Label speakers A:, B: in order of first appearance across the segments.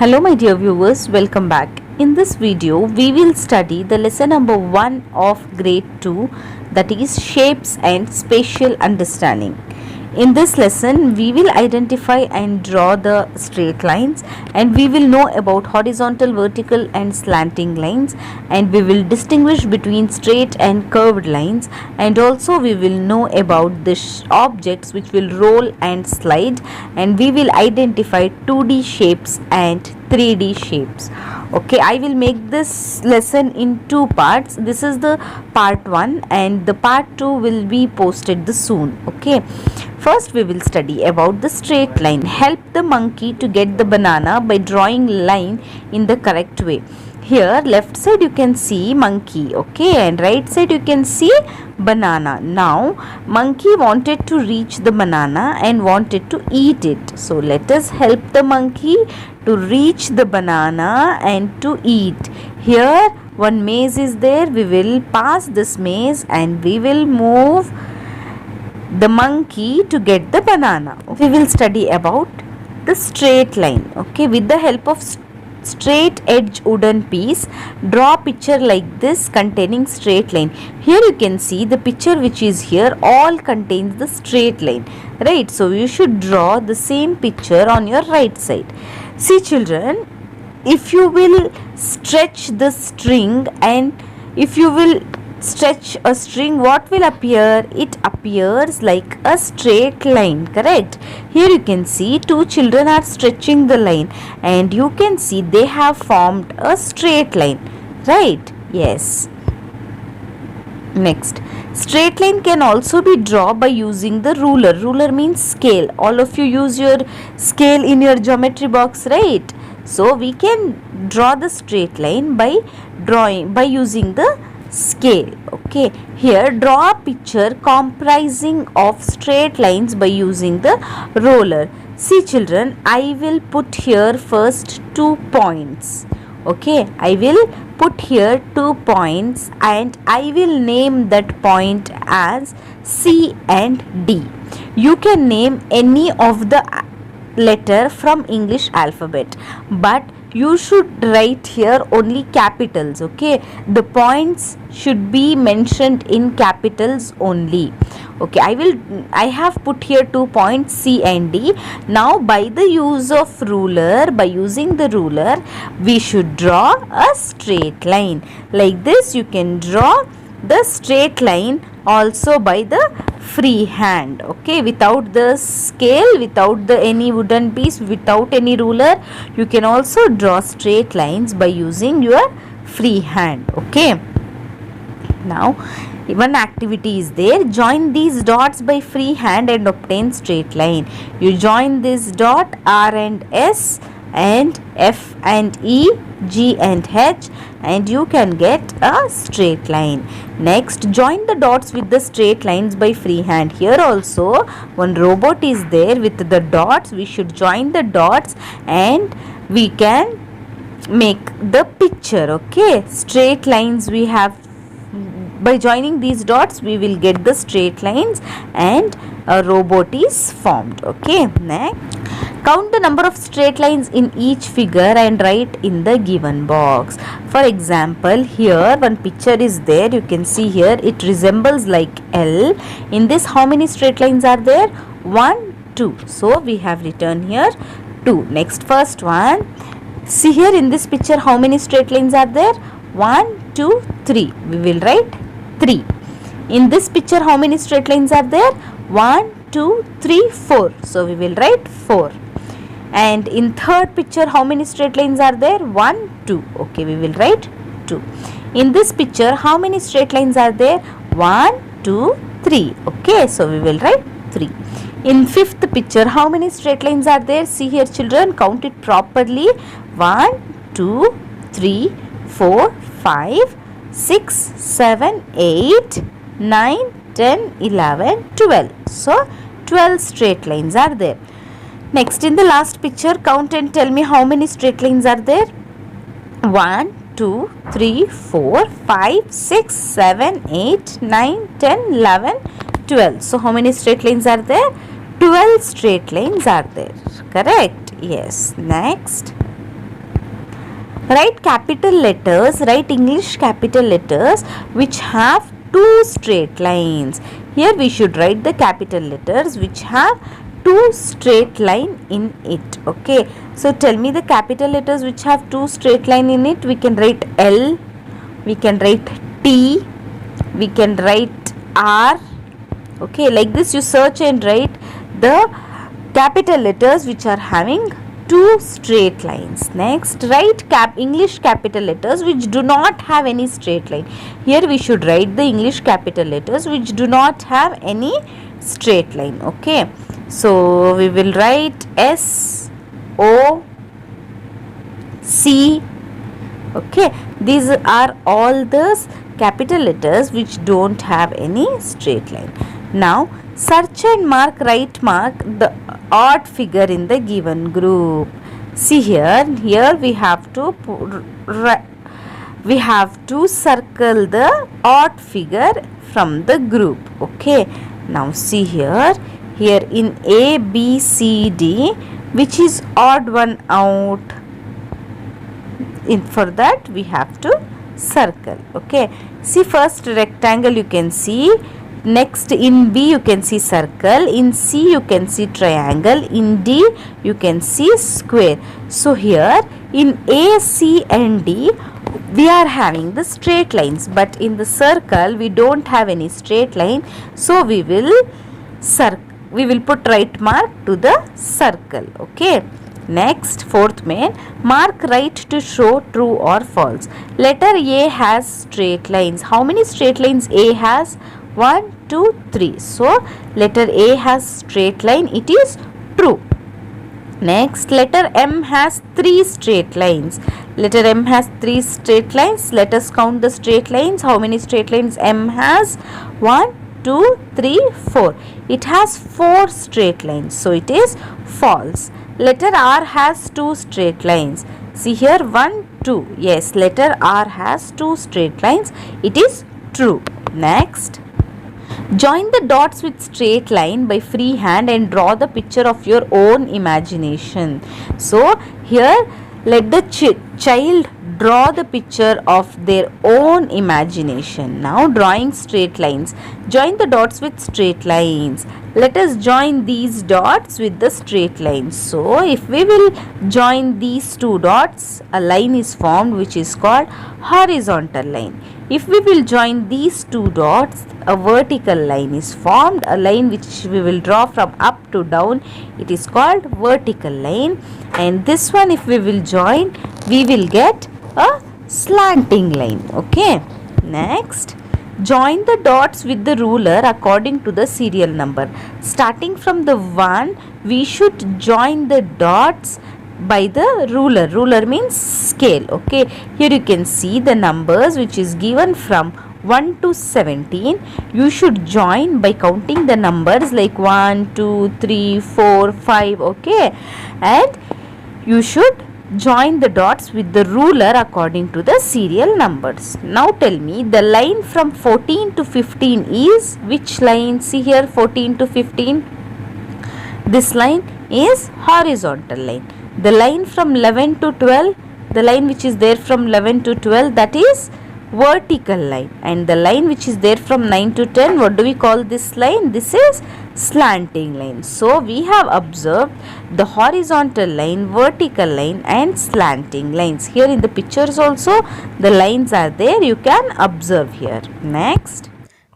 A: Hello my dear viewers, welcome back. In this video, we will study the lesson number 1 of grade 2, that is shapes and spatial understanding. In this lesson, we will identify and draw the straight lines, and we will know about horizontal, vertical and slanting lines, and we will distinguish between straight and curved lines, and also we will know about the objects which will roll and slide, and we will identify 2D shapes and 3D shapes. Okay, I will make this lesson in two parts. This is the part 1 and the part 2 will be posted soon. Okay, first we will study about the straight line. Help the monkey to get the banana by drawing line in the correct way. Here left side you can see monkey, okay, and right side you can see banana. Now monkey wanted to reach the banana and wanted to eat it. So let us help the monkey to reach the banana and to eat. Here one maze is there. We will pass this maze and we will move the monkey to get the banana. We will study about the straight line. Okay, with the help of straight edge wooden piece, draw picture like this containing straight line. Here you can see the picture which is here all contains the straight line, right? So you should draw the same picture on your right side. See children, if you will stretch the string and if you will stretch a string, what will appear? It appears like a straight line, correct? Here you can see two children are stretching the line and you can see they have formed a straight line, right? Yes. Next, straight line can also be drawn by using the ruler. Ruler means scale. All of you use your scale in your geometry box, right? So we can draw the straight line by using the scale. Okay, here draw a picture comprising of straight lines by using the roller. See children, I will put here first 2 points. Okay, I will put here 2 points and I will name that point as C and D. You can name any of the letter from English alphabet, but you should write here only capitals. Okay, the points should be mentioned in capitals only. Okay, I have put here 2 points C and D. Now by the use of ruler, by using the ruler, we should draw a straight line. Like this you can draw the straight line also by the free hand. Okay, without the scale, without the any wooden piece, without any ruler, you can also draw straight lines by using your free hand. Okay, now one activity is there. Join these dots by free hand and obtain straight line. You join this dot R and S and F and E, G and H, and you can get a straight line. Next, join the dots with the straight lines by free hand. Here also one robot is there with the dots. We should join the dots and we can make the picture. Okay, straight lines we have. By joining these dots we will get the straight lines and a robot is formed. Okay, next, count the number of straight lines in each figure and write in the given box. For example, here one picture is there. You can see here it resembles like L. In this, how many straight lines are there? 1, 2. So we have written here 2. Next, first one. See here in this picture how many straight lines are there? 1, 2, 3. We will write 3. In this picture how many straight lines are there? 1, 2, 3, 4. So we will write 4. And in third picture how many straight lines are there? 1, 2. Okay, we will write 2. In this picture how many straight lines are there? 1, 2, 3. Okay, so we will write 3. In fifth picture how many straight lines are there? See here children, count it properly. 1, 2, 3, 4, 5, 6, 7, 8, 9, 10, 11, 12. So 12 straight lines are there. Next, in the last picture, count and tell me how many straight lines are there. 1, 2, 3, 4, 5, 6, 7, 8, 9, 10, 11, 12. So how many straight lines are there? 12 straight lines are there. Correct? Yes. Next. Write capital letters, write English capital letters which have two straight lines. Here we should write the capital letters which have two straight line in it. Okay, so tell me the capital letters which have two straight line in it. We can write L, we can write T, we can write R. Okay, like this you search and write the capital letters which are having two straight lines. Next, write English capital letters which do not have any straight line. Here we should write the English capital letters which do not have any straight line. Okay, so we will write S, O, C. Okay, these are all the capital letters which don't have any straight line. Now search and right mark the odd figure in the given group. See here we have to circle the odd figure from the group. Okay, now see here in A, B, C, D, which is odd one out. For that we have to circle. Okay, see first rectangle you can see. Next in B you can see circle, in C you can see triangle, in D you can see square. So here in A, C and D we are having the straight lines, but in the circle we don't have any straight line, so we will put right mark to the circle. Okay, next fourth main, mark right to show true or false. Letter A has straight lines. How many straight lines A has? 1, 2, 3. So letter A has straight line, it is true. Next, letter M has 3 straight lines. Letter M has 3 straight lines. Let us count the straight lines. How many straight lines M has? 1, 2, 3, 4. It has 4 straight lines, so it is false. Letter R has 2 straight lines. See here 1, 2. Yes, letter R has 2 straight lines. It is true. Next, join the dots with straight line by free hand and draw the picture of your own imagination. So here let the child draw the picture of their own imagination. Now drawing straight lines. Join the dots with straight lines. Let us join these dots with the straight lines. So if we will join these two dots, a line is formed which is called horizontal line. If we will join these two dots, a vertical line is formed, a line which we will draw from up to down. It is called vertical line. And this one if we will join, we will get a slanting line. Okay. Next, join the dots with the ruler according to the serial number. Starting from the 1, we should join the dots by the ruler. Ruler means scale. Okay, here you can see the numbers which is given from 1 to 17. You should join by counting the numbers like 1, 2, 3, 4, 5. Okay, and you should join the dots with the ruler according to the serial numbers. Now tell me, the line from 14 to 15 is which line? See here 14 to 15. This line is horizontal line. The line from 11 to 12, the line which is there from 11 to 12, that is vertical line. And the line which is there from 9 to 10, what do we call this line? This is slanting line. So we have observed the horizontal line, vertical line and slanting lines. Here in the pictures also the lines are there, you can observe here. Next,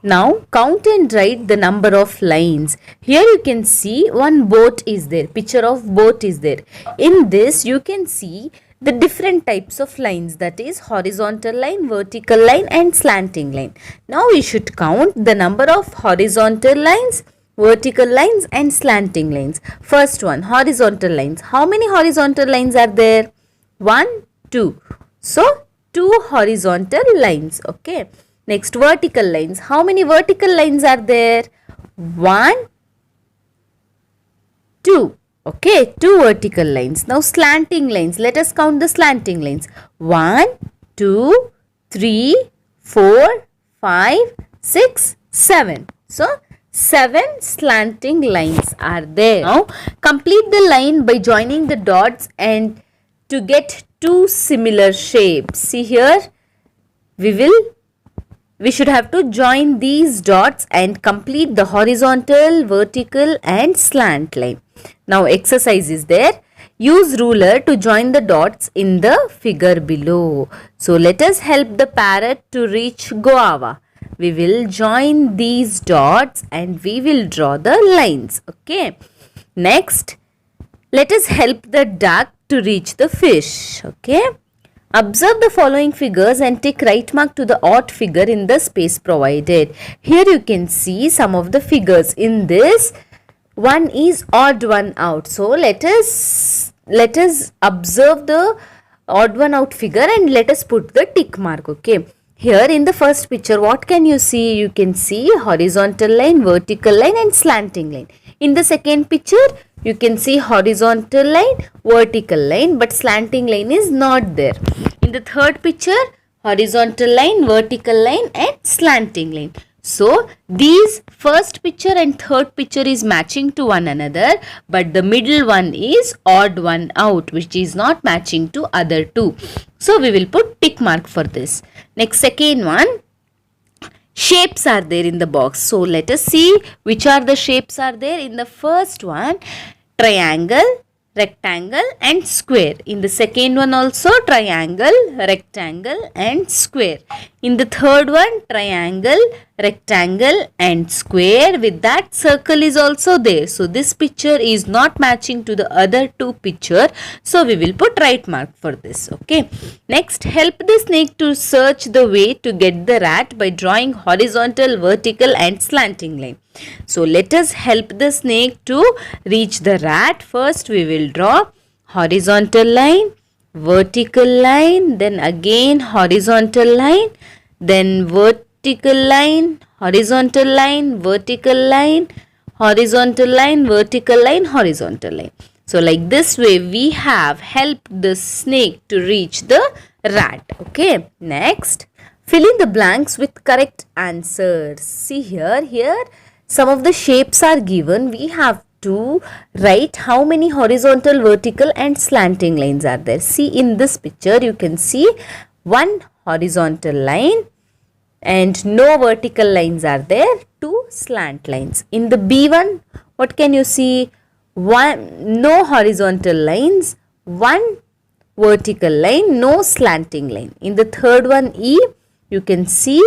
A: now count and write the number of lines. Here you can see one boat is there, picture of boat is there. In this you can see the different types of lines, that is horizontal line, vertical line and slanting line. Now we should count the number of horizontal lines, vertical lines and slanting lines. First one, horizontal lines. How many horizontal lines are there? 1, 2. So 2 horizontal lines. Okay. Next, vertical lines. How many vertical lines are there? 1, 2. Okay, 2 vertical lines. Now slanting lines. Let us count the slanting lines. 1, 2, 3, 4, 5, 6, 7. So 7 slanting lines are there. Now complete the line by joining the dots and to get two similar shapes. See here, we should have to join these dots and complete the horizontal, vertical and slant line. Now exercise is there. Use ruler to join the dots in the figure below. So let us help the parrot to reach guava. We will join these dots and we will draw the lines. Okay. Next, let us help the duck to reach the fish. Okay. Observe the following figures and take right mark to the odd figure in the space provided. Here you can see some of the figures. In this, one is odd one out. So let us observe the odd one out figure and let us put the tick mark. Okay. Here in the first picture, what can you see? You can see horizontal line, vertical line and slanting line. In the second picture, you can see horizontal line, vertical line, but slanting line is not there. In the third picture, horizontal line, vertical line and slanting line. So, these first picture and third picture is matching to one another, but the middle one is odd one out, which is not matching to other two. So, we will put tick mark for this. Next, second one. Shapes are there in the box. So, let us see which are the shapes are there. In the first one, triangle, rectangle and square. In the second one also, triangle, rectangle and square. In the third one, triangle, rectangle and square. With that, circle is also there. So, this picture is not matching to the other two picture. So, we will put right mark for this. Okay. Next, help the snake to search the way to get the rat by drawing horizontal, vertical and slanting line. So, let us help the snake to reach the rat. First, we will draw horizontal line, vertical line, then again horizontal line, then vertical line, horizontal line, vertical line, horizontal line, vertical line, horizontal line. So, like this way, we have helped the snake to reach the rat. Okay. Next, fill in the blanks with correct answers. See here some of the shapes are given. We have to write how many horizontal, vertical and slanting lines are there. See in this picture, you can see one horizontal line and no vertical lines are there, two slant lines. In the B1, what can you see? No horizontal lines, one vertical line, no slanting line. In the third one, E, you can see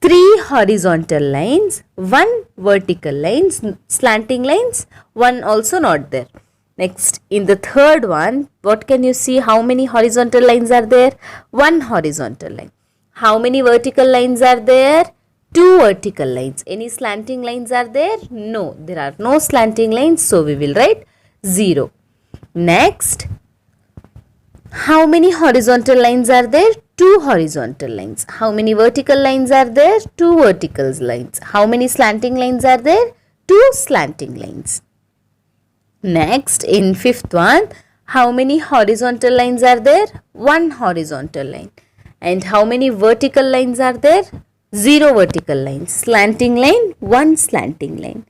A: 3 horizontal lines, 1 vertical lines, slanting lines, 1 also not there. Next, in the third one, what can you see? How many horizontal lines are there? 1 horizontal line. How many vertical lines are there? 2 vertical lines. Any slanting lines are there? No, there are no slanting lines. So, we will write 0. Next, how many horizontal lines are there? 2 horizontal lines. How many vertical lines are there? 2 vertical lines. How many slanting lines are there? 2 slanting lines. Next, in fifth one, how many horizontal lines are there? 1 horizontal line. And how many vertical lines are there? 0 vertical lines. Slanting line, 1 slanting line.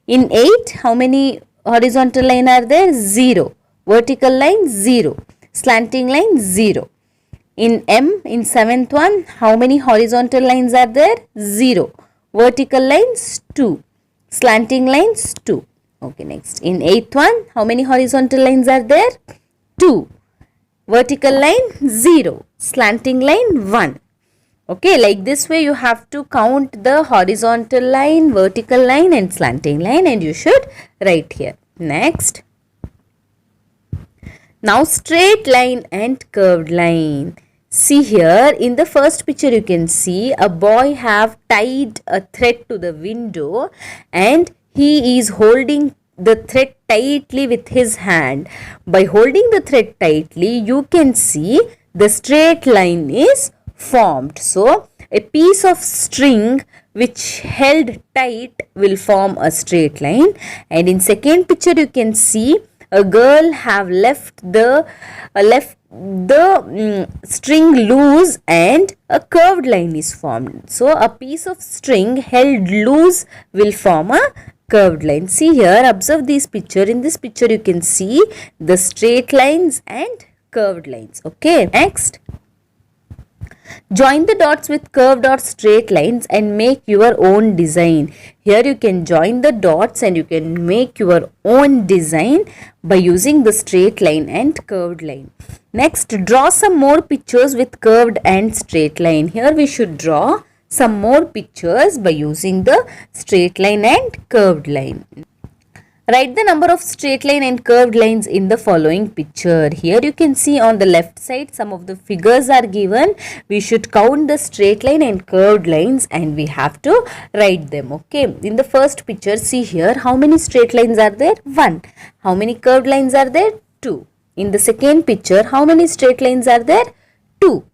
A: In 8, how many horizontal line are there? 0. Vertical line, 0. Slanting line, 0. In M, in 7th one, how many horizontal lines are there? 0. Vertical lines, 2. Slanting lines, 2. Okay, next. In 8th one, how many horizontal lines are there? 2. Vertical line, 0. Slanting line, 1. Okay, like this way you have to count the horizontal line, vertical line and slanting line and you should write here. Next. Now straight line and curved line. See here in the first picture you can see a boy have tied a thread to the window and he is holding the thread tightly with his hand. By holding the thread tightly you can see the straight line is formed. So a piece of string which held tight will form a straight line and in second picture you can see a girl have left the string loose and a curved line is formed. So, a piece of string held loose will form a curved line. See here, observe this picture. In this picture, you can see the straight lines and curved lines. Okay, next, join the dots with curved or straight lines and make your own design. Here you can join the dots and you can make your own design by using the straight line and curved line. Next, draw some more pictures with curved and straight line. Here we should draw some more pictures by using the straight line and curved line. Write the number of straight line and curved lines in the following picture. Here you can see on the left side some of the figures are given. We should count the straight line and curved lines and we have to write them. Okay. In the first picture, see here how many straight lines are there? 1. How many curved lines are there? 2. In the second picture, how many straight lines are there? 2.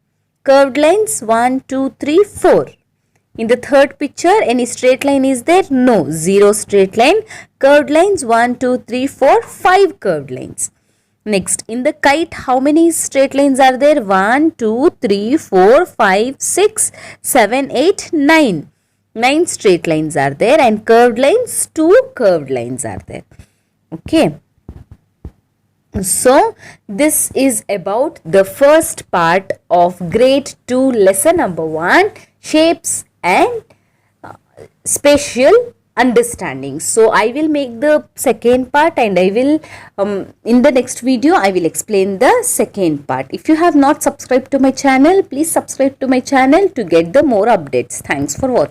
A: Curved lines 1, 2, 3, 4. In the third picture, any straight line is there? No, 0 straight line. Curved lines 1, 2, 3, 4, 5 curved lines. Next, in the kite, how many straight lines are there? 1, 2, 3, 4, 5, 6, 7, 8, 9. 9 straight lines are there and curved lines, 2 curved lines are there. Okay. So, this is about the first part of grade 2 lesson number 1, shapes and spatial understanding. So I will make the second part and I will in the next video I will explain the second part. If you have not subscribed to my channel, please subscribe to my channel to get the more updates. Thanks for watching.